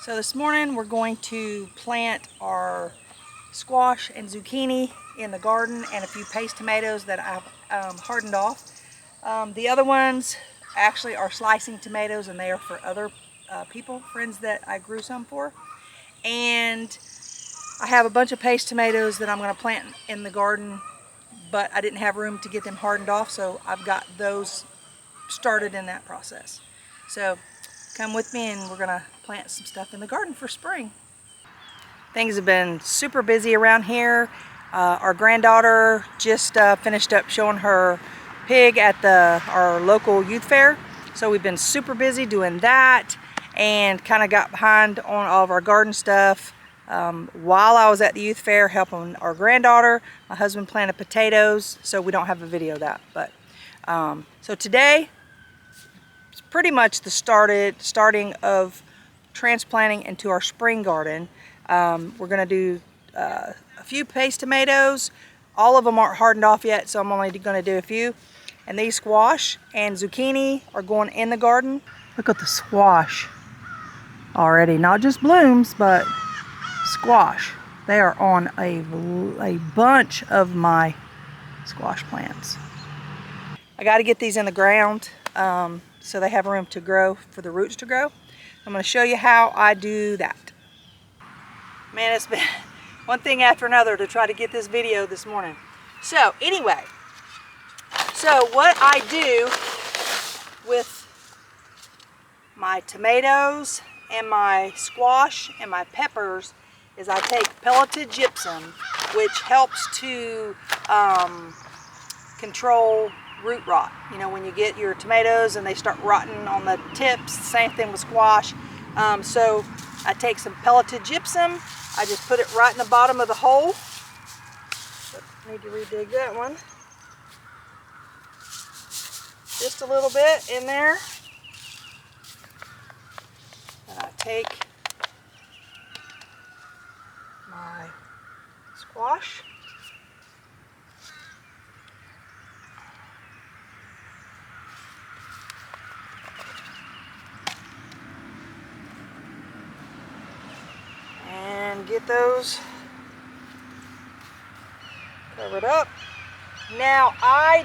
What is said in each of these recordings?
So this morning we're going to plant our squash and zucchini in the garden and a few paste tomatoes that I've hardened off. The other ones actually are slicing tomatoes, and they are for other people, friends that I grew some for. And I have a bunch of paste tomatoes that I'm going to plant in the garden, but I didn't have room to get them hardened off, so I've got those started in that process. So come with me and we're going to plant some stuff in the garden for spring. Things have been super busy around here. Our granddaughter just finished up showing her pig at our local youth fair. So we've been super busy doing that and kind of got behind on all of our garden stuff. While I was at the youth fair helping our granddaughter, my husband planted potatoes, so we don't have a video of that. But so today, it's pretty much the starting of transplanting into our spring garden. We're going to do a few paste tomatoes. All of them aren't hardened off yet, so I'm only going to do a few. And these squash and zucchini are going in the garden. Look at the squash already, not just blooms, but squash. They are on a bunch of my squash plants. I got to get these in the ground so they have room to grow, for the roots to grow. I'm going to show you how I do that. Man, it's been one thing after another to try to get this video this morning. So anyway, so what I do with my tomatoes and my squash and my peppers is I take pelleted gypsum, which helps to control root rot. You know, when you get your tomatoes and they start rotting on the tips, same thing with squash. So I take some pelleted gypsum, I just put it right in the bottom of the hole. I need to redig that one. Just a little bit in there. And I take my squash. And get those covered up. Now I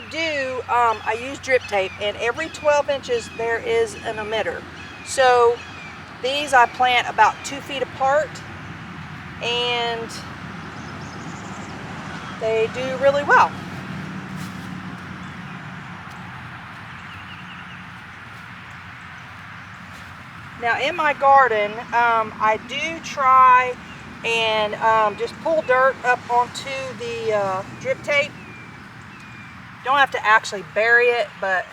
use drip tape, and every 12 inches there is an emitter. So these I plant about 2 feet apart, and they do really well. Now in my garden, I do try and just pull dirt up onto the drip tape. Don't have to actually bury it, but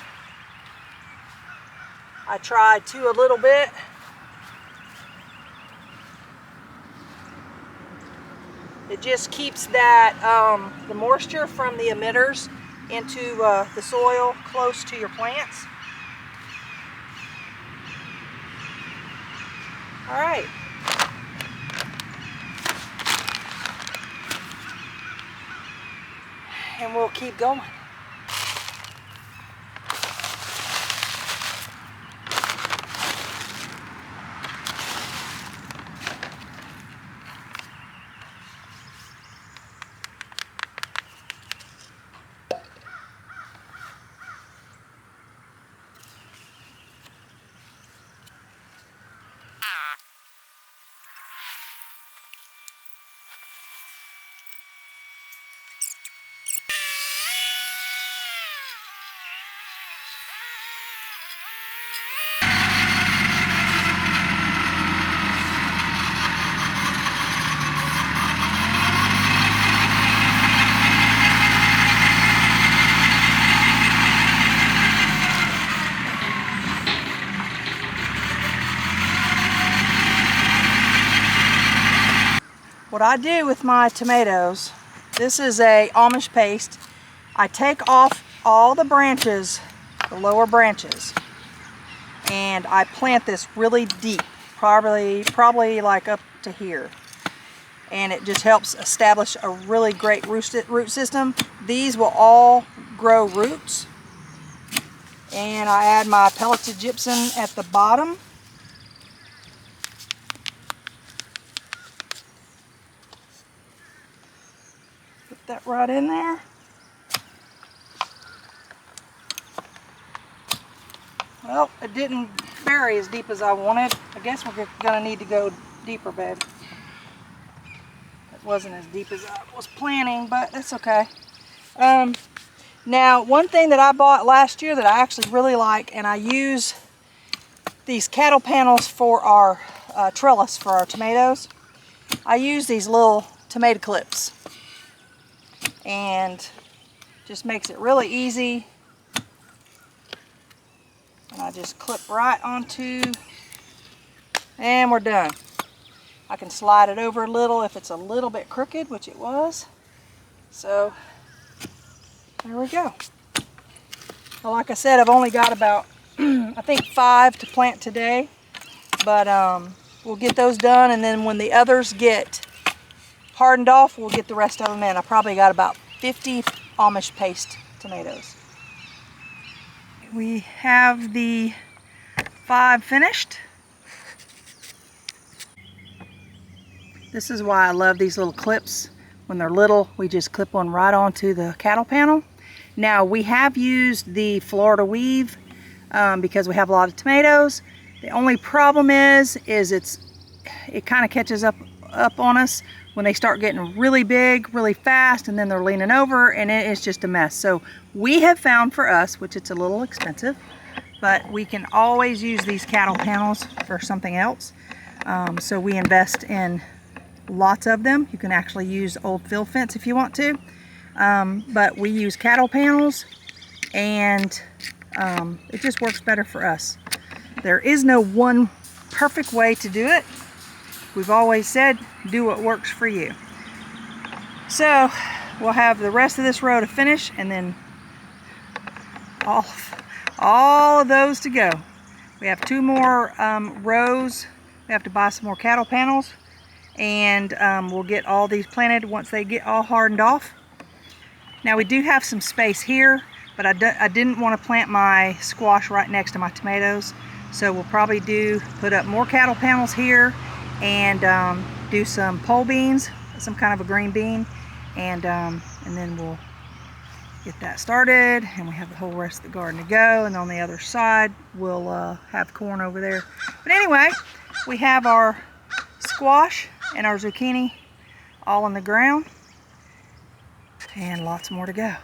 I try to a little bit. It just keeps that the moisture from the emitters into the soil close to your plants. All right. And we'll keep going. What I do with my tomatoes, this is a Amish paste. I take off all the branches, the lower branches, and I plant this really deep, probably like up to here. And it just helps establish a really great root system. These will all grow roots. And I add my pelleted gypsum at the bottom. that right in there. Well, it didn't bury as deep as I wanted. I guess we're gonna need to go deeper, babe. It wasn't as deep as I was planning, but that's okay. Now, one thing that I bought last year that I actually really like, and I use these cattle panels for our trellis for our tomatoes. I use these little tomato clips, and just makes it really easy. And I just clip right onto, and we're done. I can slide it over a little if it's a little bit crooked, which it was. So there we go. Well, like I said, I've only got about I think 5 to plant today, but we'll get those done, and then when the others get hardened off, we'll get the rest of them in. I probably got about 50 Amish paste tomatoes. We have the 5 finished. This is why I love these little clips. When they're little, we just clip one right onto the cattle panel. Now, we have used the Florida weave because we have a lot of tomatoes. The only problem is it kind of catches up on us when they start getting really big, really fast, and then they're leaning over, and it is just a mess. So we have found for us, which it's a little expensive, but we can always use these cattle panels for something else. So we invest in lots of them. You can actually use old field fence if you want to, but we use cattle panels, and it just works better for us. There is no one perfect way to do it. We've always said, do what works for you. So we'll have the rest of this row to finish, and then all of those to go. We have 2 more rows. We have to buy some more cattle panels, and we'll get all these planted once they get all hardened off. Now, we do have some space here, but I didn't want to plant my squash right next to my tomatoes, so we'll probably put up more cattle panels here, and do some pole beans, some kind of a green bean, and then we'll get that started, and we have the whole rest of the garden to go. And on the other side, we'll have corn over there. But anyway, we have our squash and our zucchini all on the ground, and lots more to go.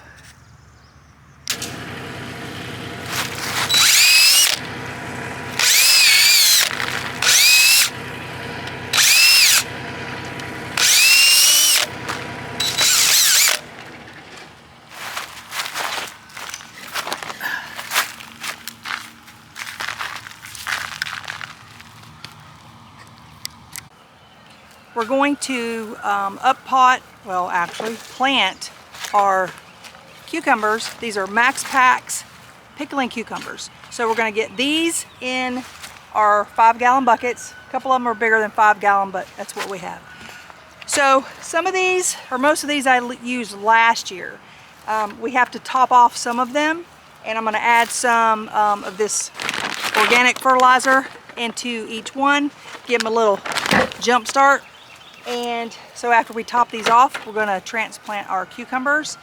We're going to plant our cucumbers. These are Max Packs pickling cucumbers. So we're going to get these in our 5-gallon buckets. A couple of them are bigger than 5 gallon, but that's what we have. So some of these, or most of these, I used last year. We have to top off some of them, and I'm going to add some of this organic fertilizer into each one, give them a little jump start. And so after we top these off, we're going to transplant our cucumbers,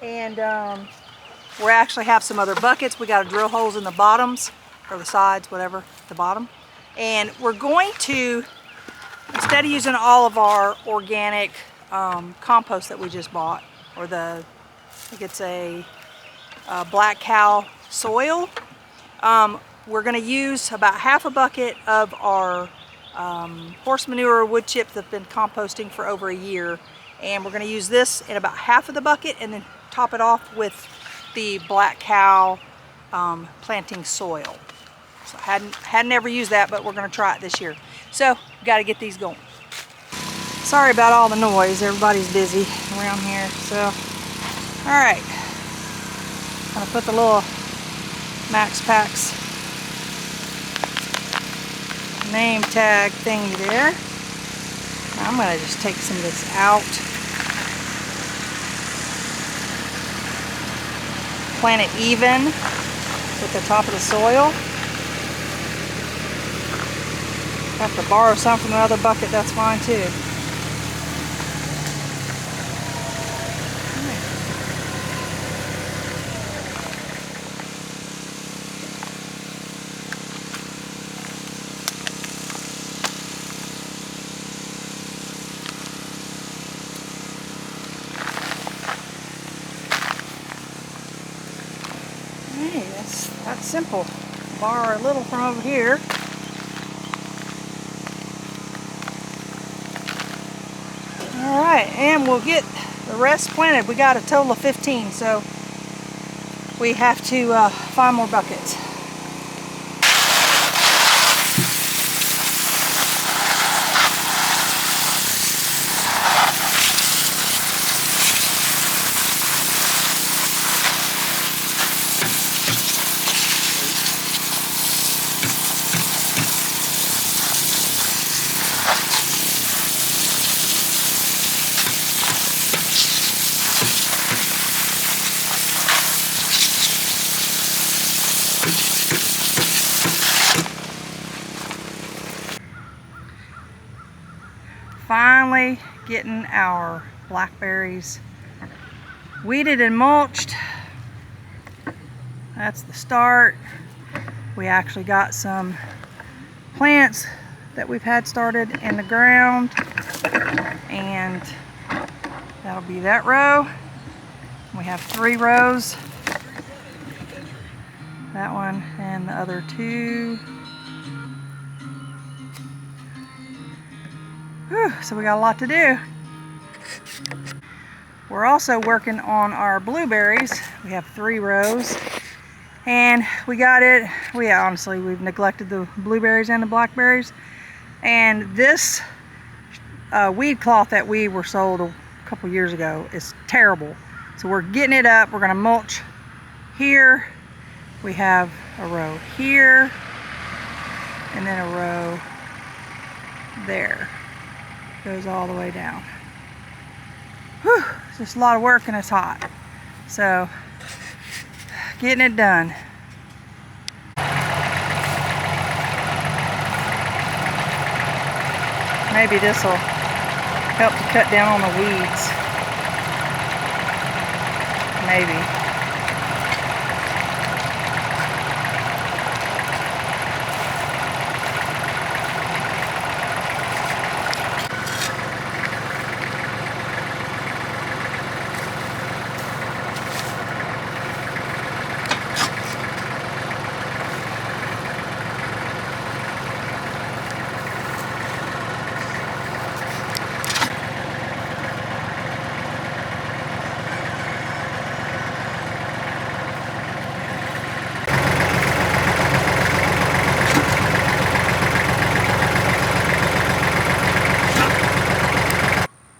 and we actually have some other buckets. We got to drill holes in the bottoms, or the sides, whatever, the bottom. And we're going to, instead of using all of our organic compost that we just bought, or I think it's a black cow soil, we're going to use about half a bucket of our horse manure wood chips that have been composting for over a year, and we're going to use this in about half of the bucket, and then top it off with the black cow planting soil. So I hadn't ever used that, but we're going to try it this year. So got to get these going. Sorry about all the noise. Everybody's busy around here. So all right, I'm going to put the little Max Packs name tag thingy there. I'm going to just take some of this out. Plant it even with the top of the soil. Have to borrow some from the other bucket, that's fine too. That's simple. Borrow a little from over here. Alright, and we'll get the rest planted. We got a total of 15, so we have to find more buckets. Finally getting our blackberries weeded and mulched. That's the start. We actually got some plants that we've had started in the ground, and that'll be that row. We have 3 rows. That one and the other 2. Whew, so we got a lot to do. We're also working on our blueberries. We have 3 rows, and we got it. We've neglected the blueberries and the blackberries. And this weed cloth that we were sold a couple years ago is terrible. So we're getting it up. We're gonna mulch here. We have a row here, and then a row there. Goes all the way down. Whew, it's just a lot of work and it's hot. So, getting it done. Maybe this will help to cut down on the weeds. Maybe.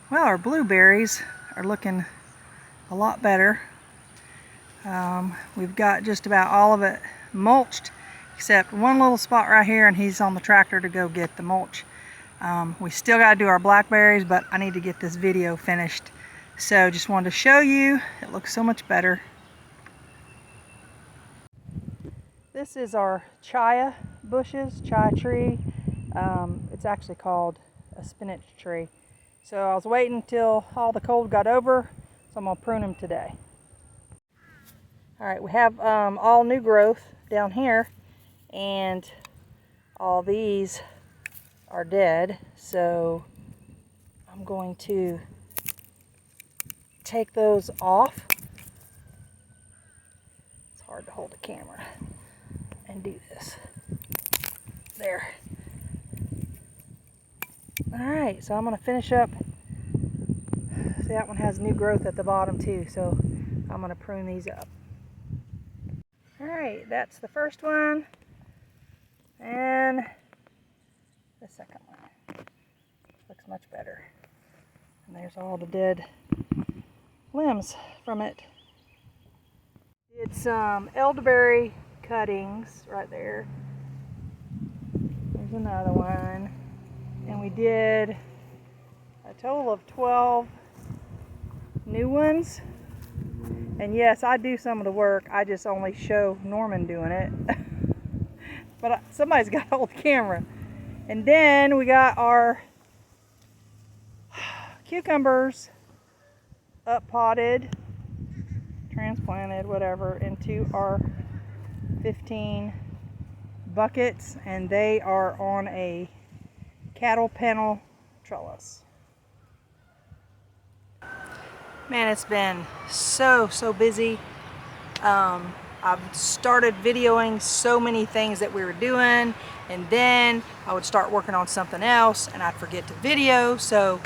Well, our blueberries are looking a lot better. We've got just about all of it mulched, except one little spot right here, and he's on the tractor to go get the mulch. We still got to do our blackberries, but I need to get this video finished. So just wanted to show you, it looks so much better. This is our chaya bushes, chaya tree. It's actually called a spinach tree. So I was waiting until all the cold got over, so I'm going to prune them today. Alright, we have all new growth down here, and all these are dead, so I'm going to take those off. It's hard to hold the camera and do this. There. Alright, so I'm going to finish up. See, that one has new growth at the bottom too, so I'm going to prune these up. Alright, that's the first one. And the second one. Looks much better. And there's all the dead limbs from it. Did some elderberry cuttings right there. There's another one. And we did a total of 12 new ones. And yes, I do some of the work. I just only show Norman doing it. But somebody's got to hold the camera. And then we got our cucumbers up potted, transplanted, whatever, into our 15 buckets. And they are on a cattle pennel trellis. Man, it's been so busy. I I've started videoing so many things that we were doing, and then I would start working on something else and I'd forget to video, so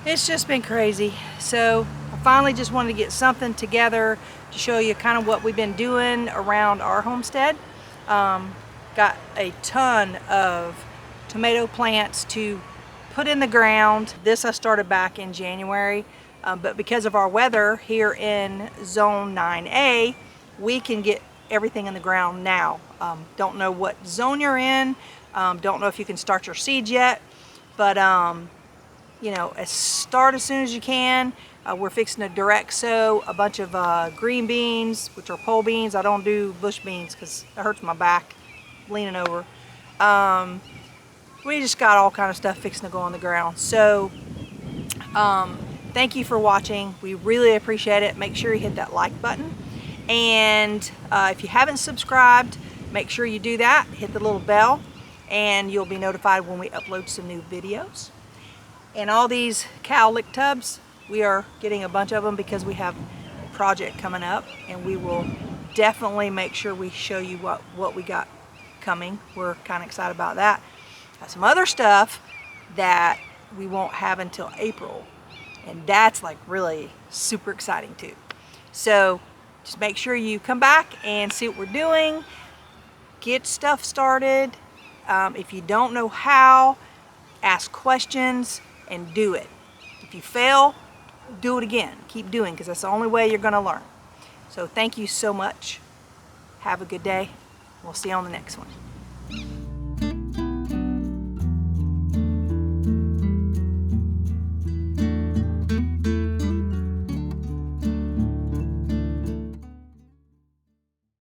it's just been crazy. So I finally just wanted to get something together to show you kind of what we've been doing around our homestead. Got a ton of tomato plants to put in the ground. This I started back in January, but because of our weather here in zone 9A, we can get everything in the ground now. Don't know what zone you're in, don't know if you can start your seeds yet, but you know, start as soon as you can. We're fixing to direct sow a bunch of green beans, which are pole beans. I don't do bush beans because it hurts my back leaning over. We just got all kind of stuff fixing to go on the ground. So thank you for watching. We really appreciate it. Make sure you hit that like button. And if you haven't subscribed, make sure you do that. Hit the little bell and you'll be notified when we upload some new videos. And all these cowlick tubs, we are getting a bunch of them because we have a project coming up, and we will definitely make sure we show you what we got coming. We're kind of excited about that. Got some other stuff that we won't have until April, and that's like really super exciting too. So just make sure you come back and see what we're doing, get stuff started. If you don't know how, ask questions and do it. If you fail, do it again. Keep doing, because that's the only way you're going to learn. So thank you so much. Have a good day. We'll see you on the next one.